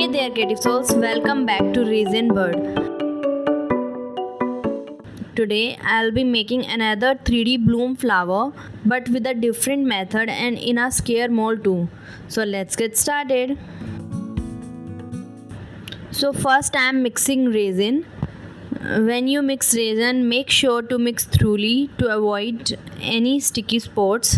Hey there creative souls, welcome back to Resin Bird. Today I'll be making another 3D bloom flower but with a different method and in a square mold too. So let's get started. So first I am mixing resin. When you mix resin, make sure to mix thoroughly to avoid any sticky spots.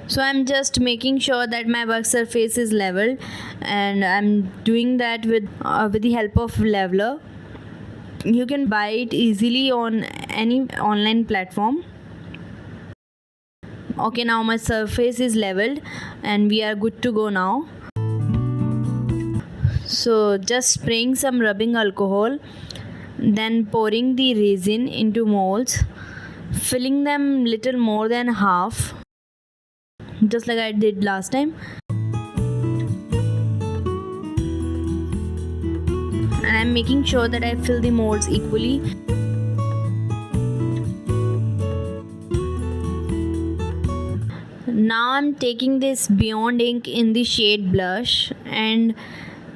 So I'm just making sure that my work surface is leveled, and I'm doing that with the help of leveler. You can buy it easily on any online platform. Okay, now my surface is leveled and we are good to go now. So just spraying some rubbing alcohol, then pouring the resin into molds, filling them little more than half, just like I did last time. And I'm making sure that I fill the molds equally. Now I'm taking this Beyond ink in the shade blush and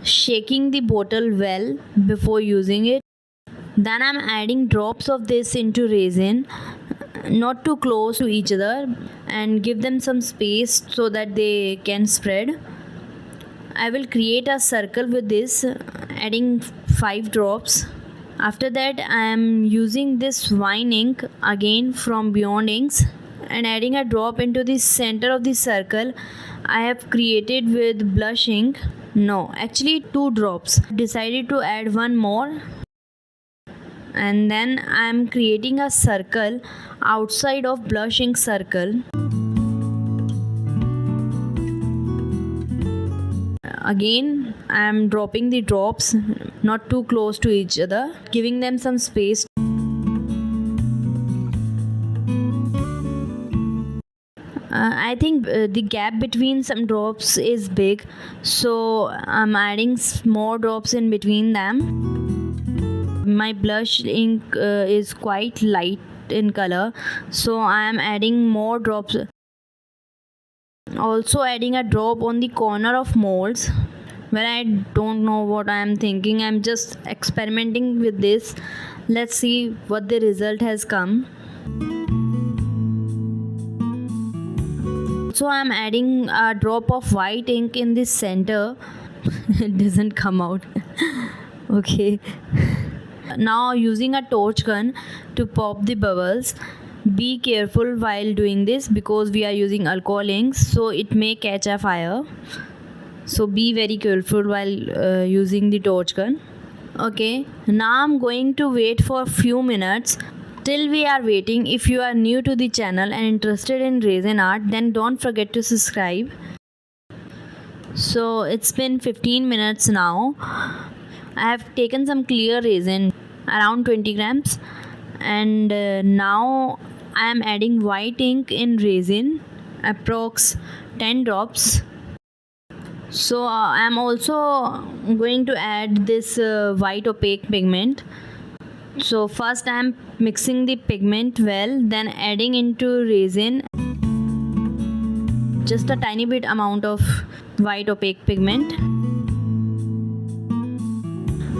shaking the bottle well before using it. Then I'm adding drops of this into resin, not too close to each other, and give them some space so that they can spread. I will create a circle with this, adding 5 drops. After that I am using this wine ink again from Beyond Inks and adding a drop into the center of the circle I have created with blush ink. No, actually 2 drops. Decided to add one more. And then I am creating a circle outside of blush ink circle. Again I am dropping the drops not too close to each other, giving them some space. I think the gap between some drops is big, so I'm adding more drops in between them. My blush ink is quite light in color, so I am adding more drops. Also adding a drop on the corner of molds where I don't know what I am thinking. I'm just experimenting with this. Let's see what the result has come. So I'm adding a drop of white ink in the center. It doesn't come out. Okay. Now using a torch gun to pop the bubbles. Be careful while doing this because we are using alcohol inks, so it may catch a fire. So be very careful while using the torch gun. Okay, now I'm going to wait for a few minutes. Till we are waiting, if you are new to the channel and interested in resin art, then don't forget to subscribe. So it's been 15 minutes now. I have taken some clear resin, around 20 grams, and now I am adding white ink in resin, approx 10 drops. So I am also going to add this white opaque pigment. So first I am mixing the pigment well, then adding into resin just a tiny bit amount of white opaque pigment.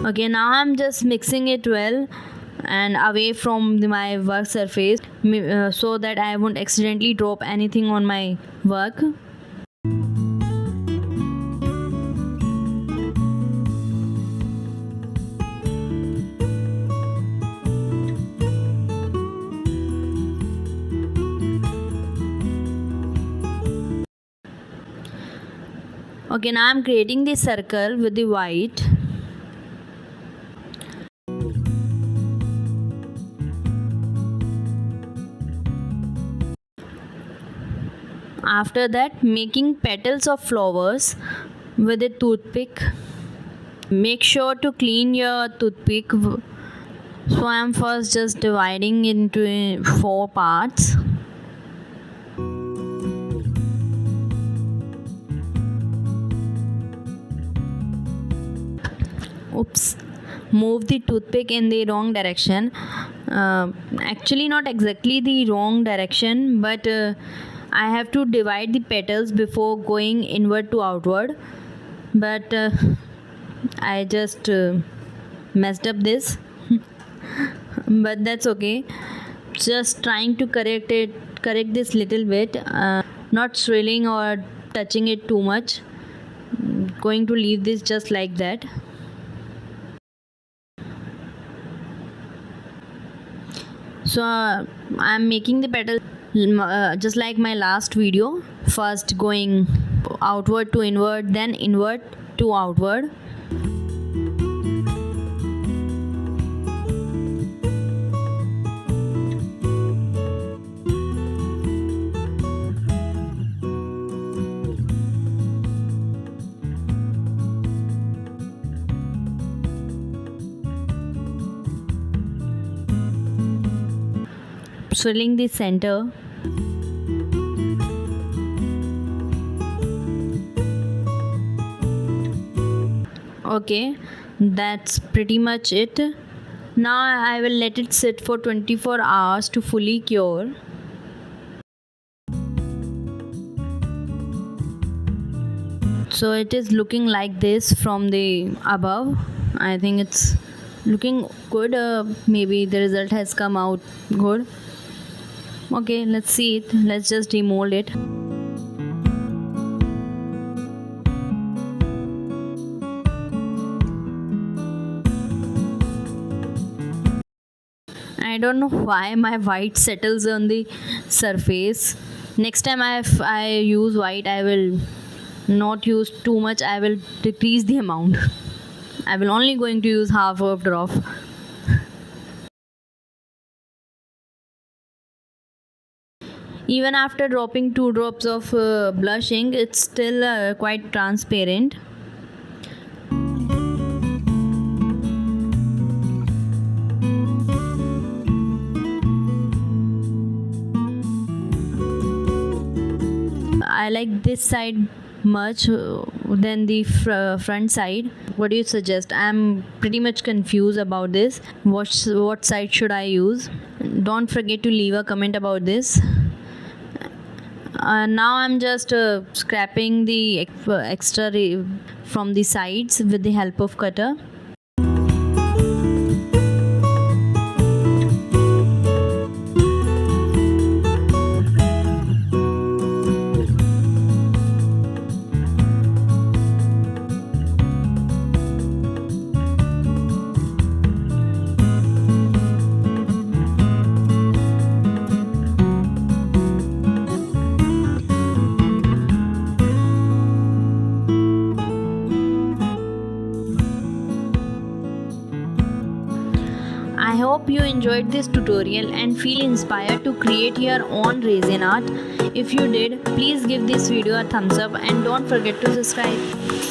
Okay, now I'm just mixing it well and away from my work surface so that I won't accidentally drop anything on my work. Okay, now I'm creating the circle with the white. After that, making petals of flowers with a toothpick. Make sure to clean your toothpick. So I am first just dividing into 4 parts. Oops, move the toothpick in the wrong direction. Actually not exactly the wrong direction, but I have to divide the petals before going inward to outward, but I just messed up this. But that's okay. Just trying to correct this little bit, not swirling or touching it too much. Going to leave this just like that. So I'm making the petal just like my last video, first going outward to inward, then inward to outward. Swirling the center. Okay, that's pretty much it. Now I will let it sit for 24 hours to fully cure. So it is looking like this from the above. I think it's looking good. Maybe the result has come out good. Okay, let's see it. Let's just demold it. I don't know why my white settles on the surface. Next time if I use white, I will not use too much. I will decrease the amount. I will only going to use half of drop. Even after dropping 2 drops of blushing, it's still quite transparent. I like this side much than the front side. What do you suggest? I'm pretty much confused about this. What side should I use? Don't forget to leave a comment about this. Now I'm just scraping the extra from the sides with the help of cutter. I hope you enjoyed this tutorial and feel inspired to create your own resin art. If you did, please give this video a thumbs up and don't forget to subscribe.